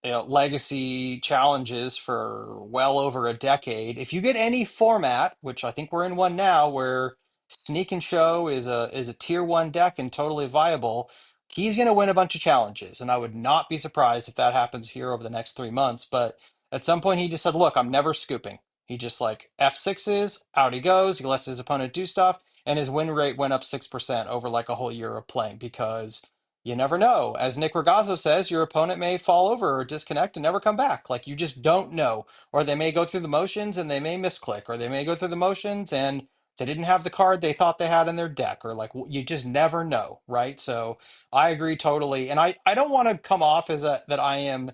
legacy challenges for well over a decade. If you get any format, which I think we're in one now, where Sneak and Show is a tier one deck and totally viable, he's going to win a bunch of challenges, and I would not be surprised if that happens here over the next 3 months. But at some point, he just said, "Look, I'm never scooping." He just like F6s, out he goes. He lets his opponent do stuff, and his win rate went up 6% over like a whole year of playing because you never know. As Nick Ragazzo says, your opponent may fall over or disconnect and never come back. Like you just don't know. Or they may go through the motions and they may misclick, or they may go through the motions and they didn't have the card they thought they had in their deck, or like you just never know, right? So I agree totally. And I don't want to come off as that I am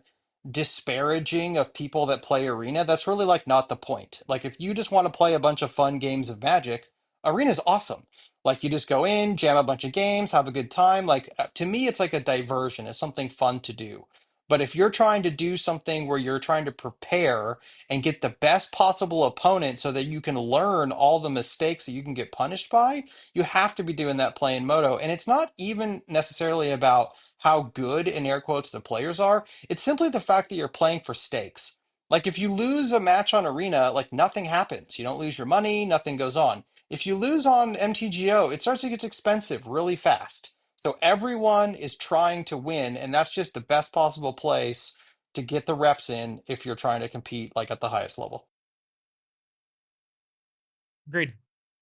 disparaging of people that play Arena. That's really like not the point. Like if you just want to play a bunch of fun games of Magic, Arena's awesome. Like you just go in, jam a bunch of games, have a good time. Like to me, it's like a diversion. It's something fun to do. But if you're trying to do something where you're trying to prepare and get the best possible opponent so that you can learn all the mistakes that you can get punished by, you have to be doing that playing Moto. And it's not even necessarily about how good, in air quotes, the players are. It's simply the fact that you're playing for stakes. Like if you lose a match on Arena, like nothing happens. You don't lose your money, nothing goes on. If you lose on MTGO, it starts to get expensive really fast. So everyone is trying to win, and that's just the best possible place to get the reps in if you're trying to compete like at the highest level. Agreed.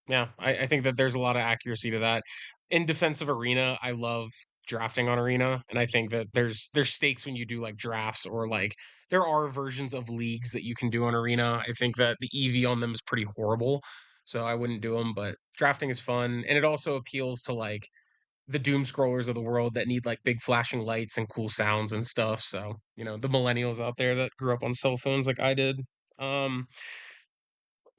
Yeah, I think that there's a lot of accuracy to that. In defense of Arena, I love drafting on Arena, and I think that there's stakes when you do like drafts or like there are versions of leagues that you can do on Arena. I think that the EV on them is pretty horrible, so I wouldn't do them. But drafting is fun, and it also appeals to like the doom scrollers of the world that need like big flashing lights and cool sounds and stuff. So the millennials out there that grew up on cell phones like I did. Um,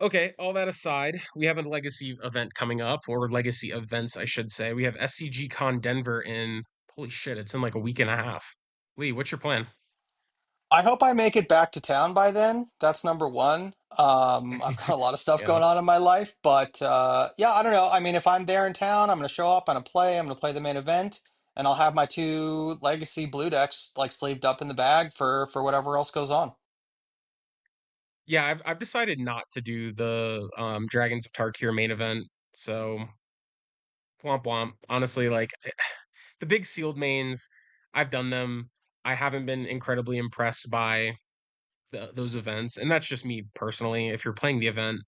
Okay, all that aside, we have a legacy event coming up, or legacy events, I should say. We have SCG Con Denver in, holy shit, it's in like a week and a half. Lee, what's your plan? I hope I make it back to town by then. That's number one. I've got a lot of stuff Yeah. going on in my life, but yeah, I don't know. I mean, if I'm there in town, I'm going to show up, I'm going to play the main event. and I'll have my two legacy blue decks like sleeved up in the bag for whatever else goes on. Yeah, I've decided not to do the Dragons of Tarkir main event. So womp womp. Honestly, like the big sealed mains, I've done them. I haven't been incredibly impressed by those events, and that's just me personally. If you're playing the event,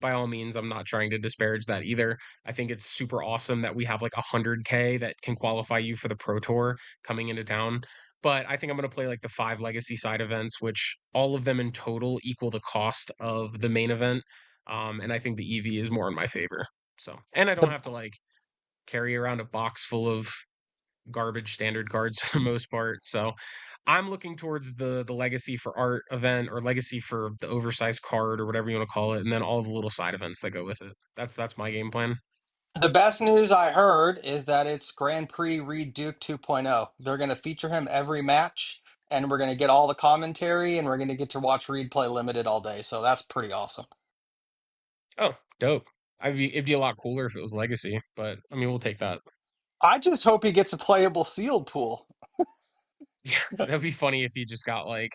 by all means, I'm not trying to disparage that either. I think it's super awesome that we have like 100K that can qualify you for the Pro Tour coming into town. But I think I'm going to play like the five legacy side events, which all of them in total equal the cost of the main event. And I think the EV is more in my favor. So, and I don't The have to like carry around a box full of garbage standard cards for the most part. So I'm looking towards the legacy for art event or legacy for the oversized card or whatever you want to call it, and then all the little side events that go with it. That's my game plan. the best news I heard is that it's Grand Prix Reed Duke 2.0. They're going to feature him every match, and we're going to get all the commentary, and we're going to get to watch Reed play limited all day. So that's pretty awesome. Oh, dope. It'd be a lot cooler if it was legacy, but I mean we'll take that. I just hope he gets a playable sealed pool. Yeah, that'd be funny if he just got like,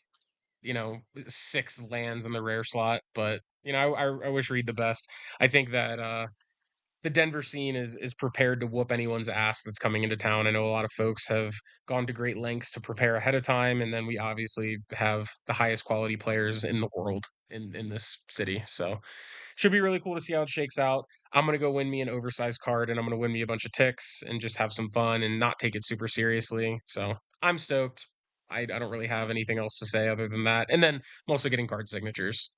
six lands in the rare slot. But I wish Reed the best. I think that the Denver scene is prepared to whoop anyone's ass that's coming into town. I know a lot of folks have gone to great lengths to prepare ahead of time, and then we obviously have the highest quality players in the world in this city. So should be really cool to see how it shakes out. I'm gonna go win me an oversized card, and I'm gonna win me a bunch of ticks and just have some fun and not take it super seriously. So I'm stoked. I don't really have anything else to say other than that. And then I'm also getting card signatures.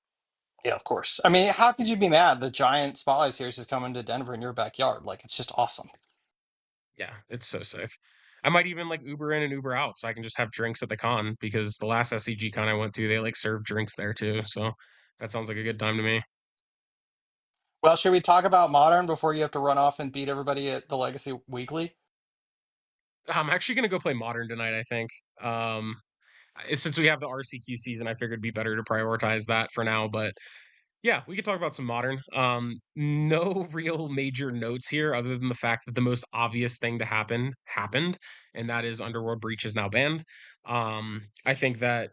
Yeah, of course. I mean, how could you be mad? The giant Spotlight Series is coming to Denver in your backyard. Like, it's just awesome. Yeah, it's so sick. I might even like Uber in and Uber out so I can just have drinks at the con because the last SEG con I went to, they like served drinks there too. So that sounds like a good time to me. Well, should we talk about Modern before you have to run off and beat everybody at the Legacy Weekly? I'm actually gonna go play Modern tonight, I think. Since we have the RCQ season, I figured it'd be better to prioritize that for now. But yeah, we could talk about some Modern. No real major notes here other than the fact that the most obvious thing to happen happened, and that is Underworld Breach is now banned. I think that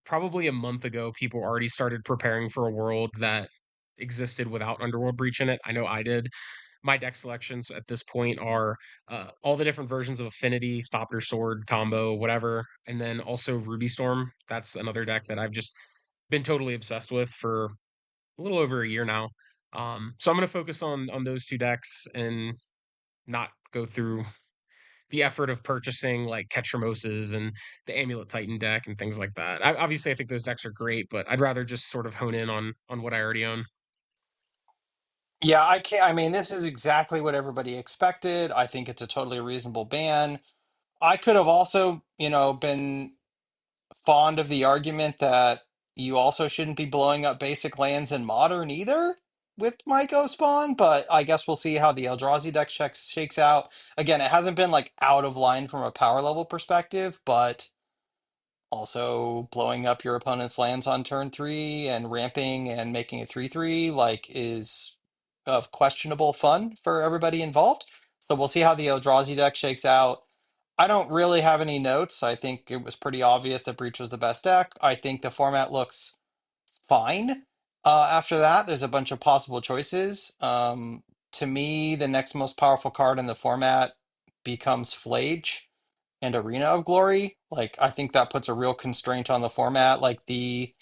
probably a month ago, people already started preparing for a world that existed without Underworld Breach in it. I know I did. My deck selections at this point are all the different versions of Affinity, Thopter Sword combo, whatever, and then also Ruby Storm. That's another deck that I've just been totally obsessed with for a little over a year now. So I'm going to focus on those two decks and not go through the effort of purchasing like Ketramoses and the Amulet Titan deck and things like that. Obviously, I think those decks are great, but I'd rather just sort of hone in on what I already own. Yeah, I can't. I mean, this is exactly what everybody expected. I think it's a totally reasonable ban. I could have also, been fond of the argument that you also shouldn't be blowing up basic lands in Modern either with Myco Spawn, but I guess we'll see how the Eldrazi deck shakes out. Again, it hasn't been like out of line from a power level perspective, but also blowing up your opponent's lands on turn three and ramping and making a 3/3 like is of questionable fun for everybody involved. So we'll see how the Eldrazi deck shakes out. I don't really have any notes. I think it was pretty obvious that Breach was the best deck. I think the format looks fine. After that, there's a bunch of possible choices. To me, the next most powerful card in the format becomes Flage and Arena of Glory. Like, I think that puts a real constraint on the format. Like the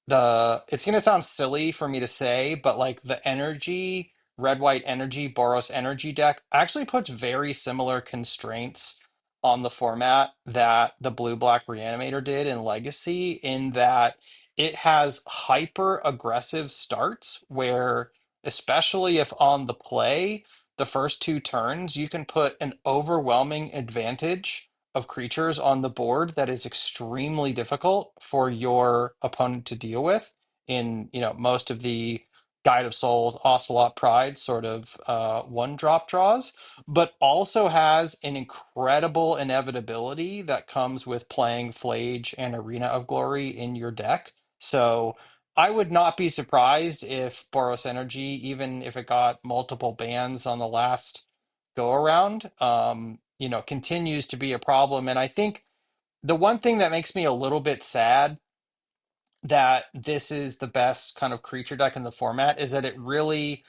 it's gonna sound silly for me to say, but like the energy, red white energy, Boros energy deck actually puts very similar constraints on the format that the blue black reanimator did in Legacy, in that it has hyper aggressive starts where, especially if on the play, the first two turns, you can put an overwhelming advantage of creatures on the board that is extremely difficult for your opponent to deal with in, most of the Guide of Souls, Ocelot Pride sort of one drop draws, but also has an incredible inevitability that comes with playing Flage and Arena of Glory in your deck. So I would not be surprised if Boros Energy, even if it got multiple bans on the last go around, continues to be a problem. And I think the one thing that makes me a little bit sad that this is the best kind of creature deck in the format is that it really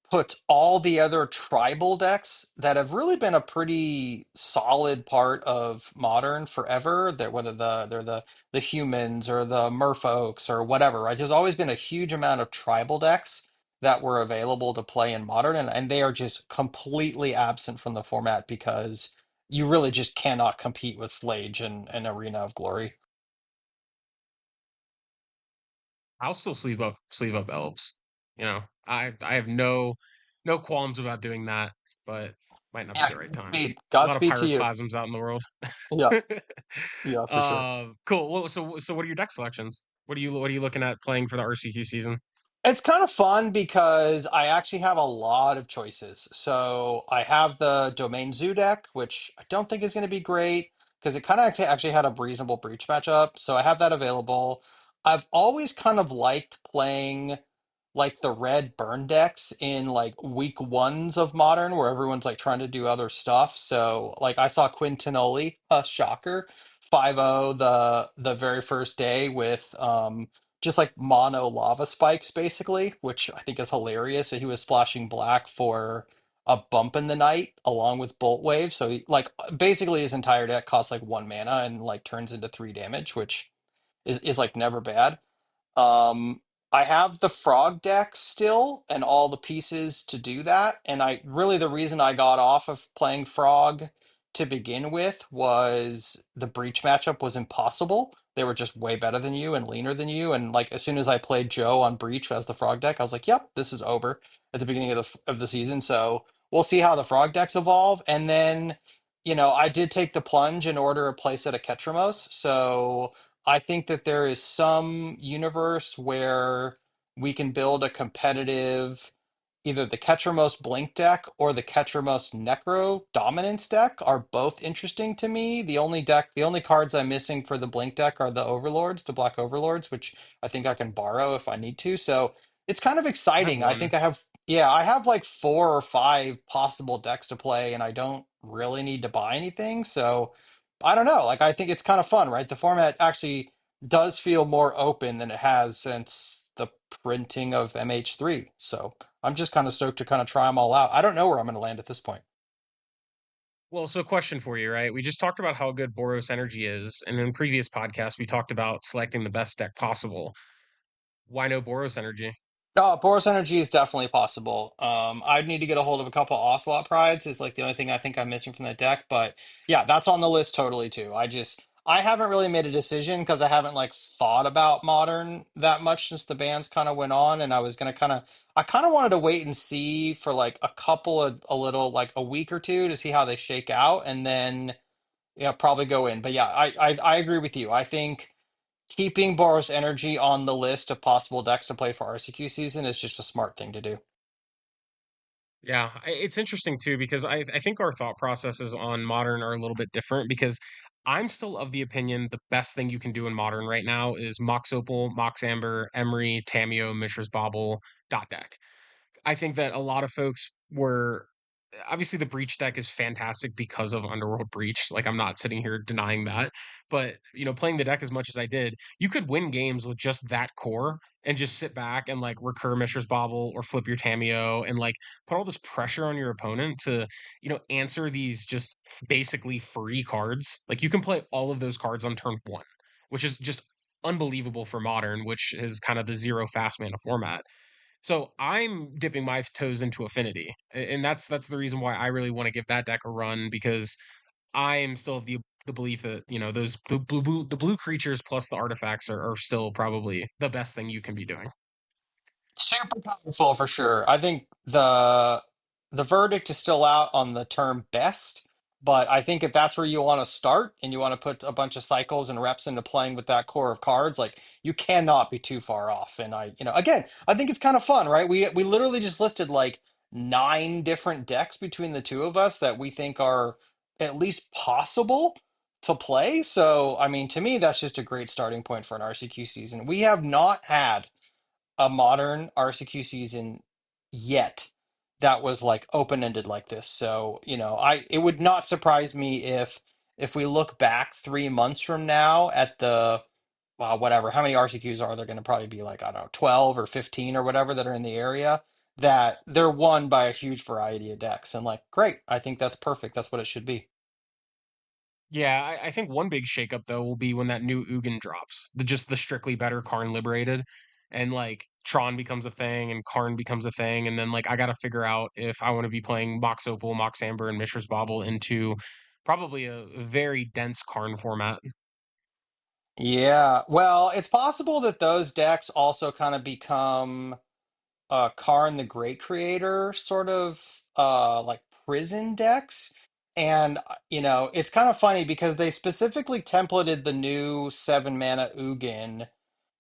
puts all the other tribal decks that have really been a pretty solid part of modern forever, that whether they're the humans or the merfolks or whatever, right? There's always been a huge amount of tribal decks that were available to play in modern, and they are just completely absent from the format because you really just cannot compete with Flage and Arena of Glory. I'll still sleeve up elves. I have no qualms about doing that, but might not be Yeah, the right time. A lot of Godspeed to you. pyroclasms out in the world. Yeah, yeah, for sure. Cool. Well, so what are your deck selections? What are you looking at playing for the RCQ season? It's kind of fun because I actually have a lot of choices. So I have the Domain Zoo deck, which I don't think is going to be great because it kind of actually had a reasonable breach matchup. So I have that available. I've always kind of liked playing like the red burn decks in like week ones of modern where everyone's like trying to do other stuff. So like I saw Quintinoli, a shocker, 5-0 the very first day with just like mono lava spikes basically, which I think is hilarious. He was splashing black for a bump in the night along with bolt wave. So he, like basically his entire deck costs like 1 mana and like turns into 3 damage, which is like never bad. Um, I have the frog deck still and all the pieces to do that. And I really, the reason I got off of playing frog to begin with was the breach matchup was impossible. They were just way better than you and leaner than you. And like as soon as I played Joe on breach as the frog deck, I was like, "Yep, this is over" at the beginning of the season. So we'll see how the frog decks evolve. And then, I did take the plunge in order to place at a Ketramos. So I think that there is some universe where we can build a competitive, either the Ketchermost Blink deck or the Ketchermost Necro Dominance deck are both interesting to me. The only cards I'm missing for the Blink deck are the Overlords, the Black Overlords, which I think I can borrow if I need to. So it's kind of I have exciting. I one. think I have like 4 or 5 possible decks to play, and I don't really need to buy anything. So I don't know. Like, I think it's kind of fun, right? The format actually does feel more open than it has since the printing of MH3. So I'm just kind of stoked to kind of try them all out. I don't know where I'm going to land at this point. Well, so question for you, right? We just talked about how good Boros Energy is, and in previous podcasts we talked about selecting the best deck possible. Why no Boros Energy? Boros Energy is definitely possible. I'd need to get a hold of a couple Ocelot Prides is like the only thing I think I'm missing from that deck. But yeah, that's on the list totally too. I haven't really made a decision because I haven't like thought about modern that much since the bans kind of went on, and I kind of wanted to wait and see for like a little like a week or two to see how they shake out, and then yeah, probably go in. But yeah, I agree with you. I think keeping Boros Energy on the list of possible decks to play for RCQ season is just a smart thing to do. Yeah, it's interesting too because I think our thought processes on modern are a little bit different because I'm still of the opinion the best thing you can do in modern right now is Mox Opal, Mox Amber, Emery, Tameo, Mishra's Bauble, dot deck. I think that a lot of folks were obviously the breach deck is fantastic because of Underworld Breach. Like I'm not sitting here denying that, but playing the deck as much as I did, you could win games with just that core and just sit back and like recur Mishra's Bobble or flip your Tameo and like put all this pressure on your opponent to answer these just basically free cards. Like you can play all of those cards on turn one, which is just unbelievable for modern, which is kind of the zero fast mana format. So I'm dipping my toes into Affinity, and that's the reason why I really want to give that deck a run because I am still of the belief that those the blue creatures plus the artifacts are still probably the best thing you can be doing. Super powerful for sure. I think the verdict is still out on the term best, but I think if that's where you want to start and you want to put a bunch of cycles and reps into playing with that core of cards, like you cannot be too far off. And again, I think it's kind of fun, right? We literally just listed like 9 different decks between the two of us that we think are at least possible to play. So, I mean, to me, that's just a great starting point for an RCQ season. We have not had a modern RCQ season yet that was like open-ended like this. So, I it would not surprise me if we look back 3 months from now at the whatever, how many RCQs are there going to probably be like, I don't know, 12 or 15 or whatever that are in the area, that they're won by a huge variety of decks. And like, great, I think that's perfect. That's what it should be. Yeah, I think one big shakeup though will be when that new Ugin drops. Just the strictly better Karn Liberated. And like Tron becomes a thing and Karn becomes a thing. And then like I gotta figure out if I want to be playing Mox Opal, Mox Amber, and Mishra's Bauble into probably a very dense Karn format. Yeah, well, it's possible that those decks also kind of become Karn the Great Creator sort of like prison decks. And it's kind of funny because they specifically templated the new 7 mana Ugin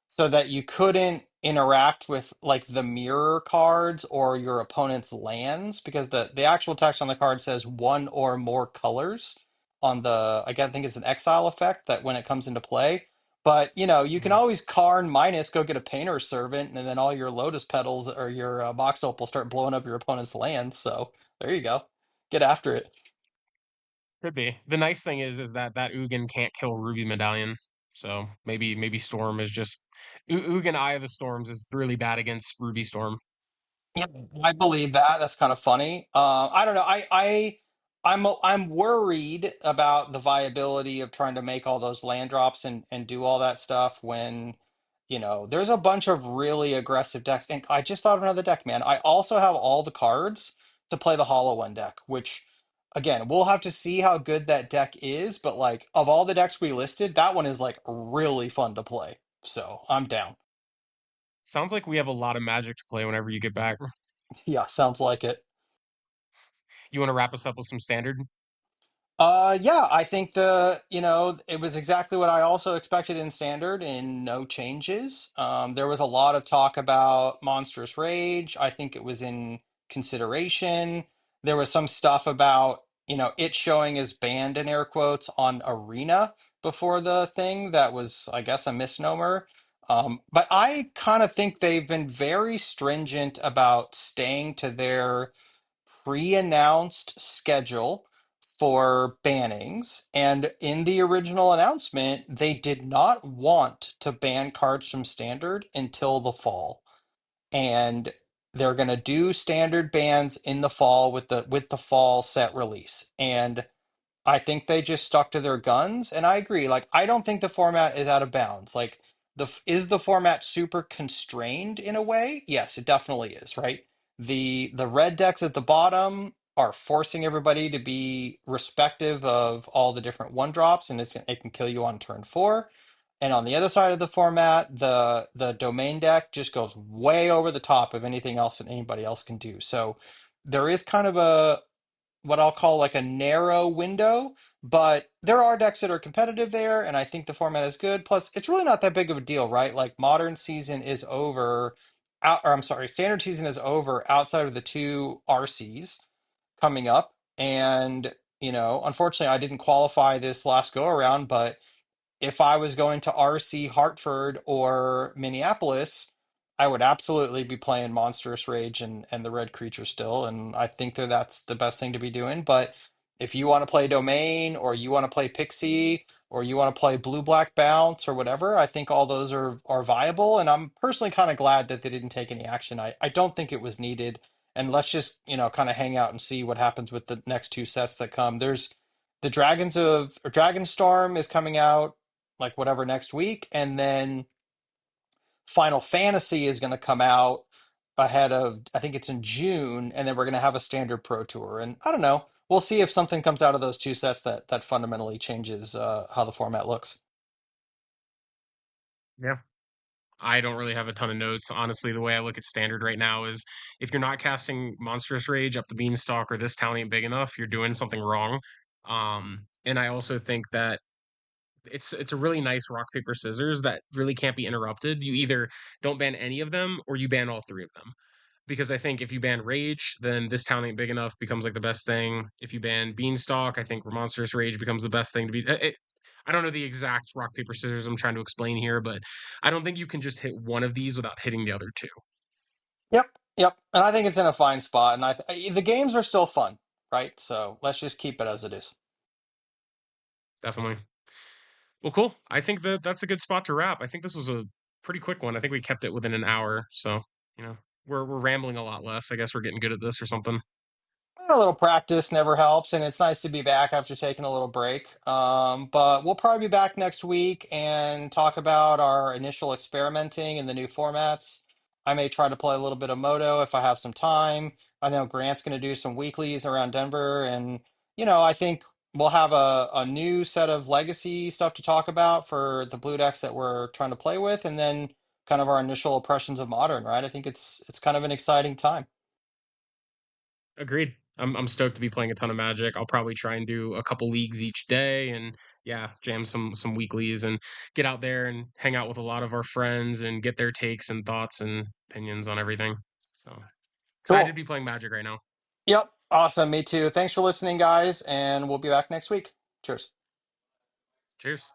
so that you couldn't interact with like the mirror cards or your opponent's lands, because the actual text on the card says one or more colors on the, again, I think it's an exile effect that when it comes into play. But you can Mhm. always Karn minus go get a painter servant, and then all your lotus petals or your box opal start blowing up your opponent's lands. So there you go, get after it. Could be. The nice thing is that that Ugin can't kill Ruby Medallion. So maybe Storm is just Ugin Eye of the Storms is really bad against Ruby Storm. Yeah, I believe that. That's kind of funny. I don't know. I'm worried about the viability of trying to make all those land drops and do all that stuff when, there's a bunch of really aggressive decks. And I just thought of another deck, man. I also have all the cards to play the Hollow One deck, which again, we'll have to see how good that deck is, but like of all the decks we listed, that one is like really fun to play. So I'm down. Sounds like we have a lot of Magic to play whenever you get back. Yeah, sounds like it. You want to wrap us up with some standard? Yeah, I think it was exactly what I also expected in standard and no changes. There was a lot of talk about Monstrous Rage. I think it was in consideration. There was some stuff about, it showing as banned in air quotes on Arena before the thing that was, I guess, a misnomer. But I kind of think they've been very stringent about staying to their pre-announced schedule for bannings, and in the original announcement they did not want to ban cards from standard until the fall, and they're going to do standard bans in the fall with the fall set release. And I think they just stuck to their guns, and I agree. Like, I don't think the format is out of bounds. Like, is the format super constrained in a way? Yes, it definitely is, right? The red decks at the bottom are forcing everybody to be respective of all the different one drops, and it can kill you on turn four. And on the other side of the format, the domain deck just goes way over the top of anything else that anybody else can do. So there is kind of a what I'll call like a narrow window, but there are decks that are competitive there, and I think the format is good. Plus, it's really not that big of a deal, right? Like modern season is over, or I'm sorry, standard season is over outside of the two RCs coming up. And, unfortunately, I didn't qualify this last go around, but if I was going to RC Hartford or Minneapolis, I would absolutely be playing Monstrous Rage and the Red Creature still. And I think that that's the best thing to be doing. But if you want to play Domain, or you want to play Pixie, or you want to play Blue Black Bounce or whatever, I think all those are viable. And I'm personally kind of glad that they didn't take any action. I don't think it was needed. And let's just, kind of hang out and see what happens with the next two sets that come. There's the Dragonstorm is coming out like whatever next week, and then Final Fantasy is going to come out ahead of, I think it's in June, and then we're going to have a standard pro tour. And I don't know, we'll see if something comes out of those two sets that fundamentally changes how the format looks. Yeah. I don't really have a ton of notes. Honestly, the way I look at standard right now is if you're not casting Monstrous Rage up the beanstalk or this town ain't big enough, you're doing something wrong. And I also think that it's a really nice rock paper scissors that really can't be interrupted. You either don't ban any of them or you ban all three of them. Because I think if you ban Rage, then this town ain't big enough becomes like the best thing. If you ban Beanstalk, I think Monstrous Rage becomes the best thing to be. I don't know the exact rock paper scissors I'm trying to explain here, but I don't think you can just hit one of these without hitting the other two. Yep. Yep, and I think it's in a fine spot, and the games are still fun, right? So let's just keep it as it is. Definitely. Well, cool. I think that that's a good spot to wrap. I think this was a pretty quick one. I think we kept it within an hour, so you know we're rambling a lot less. I guess we're getting good at this or something. A little practice never helps, and it's nice to be back after taking a little break. But we'll probably be back next week and talk about our initial experimenting in the new formats. I may try to play a little bit of Moto if I have some time. I know Grant's going to do some weeklies around Denver, and I think we'll have a new set of legacy stuff to talk about for the blue decks that we're trying to play with, and then kind of our initial impressions of Modern, right? I think it's kind of an exciting time. Agreed. I'm stoked to be playing a ton of Magic. I'll probably try and do a couple leagues each day, and yeah, jam some weeklies and get out there and hang out with a lot of our friends and get their takes and thoughts and opinions on everything. So excited to Cool. be playing Magic right now. Yep. Awesome. Me too. Thanks for listening, guys, and we'll be back next week. Cheers. Cheers.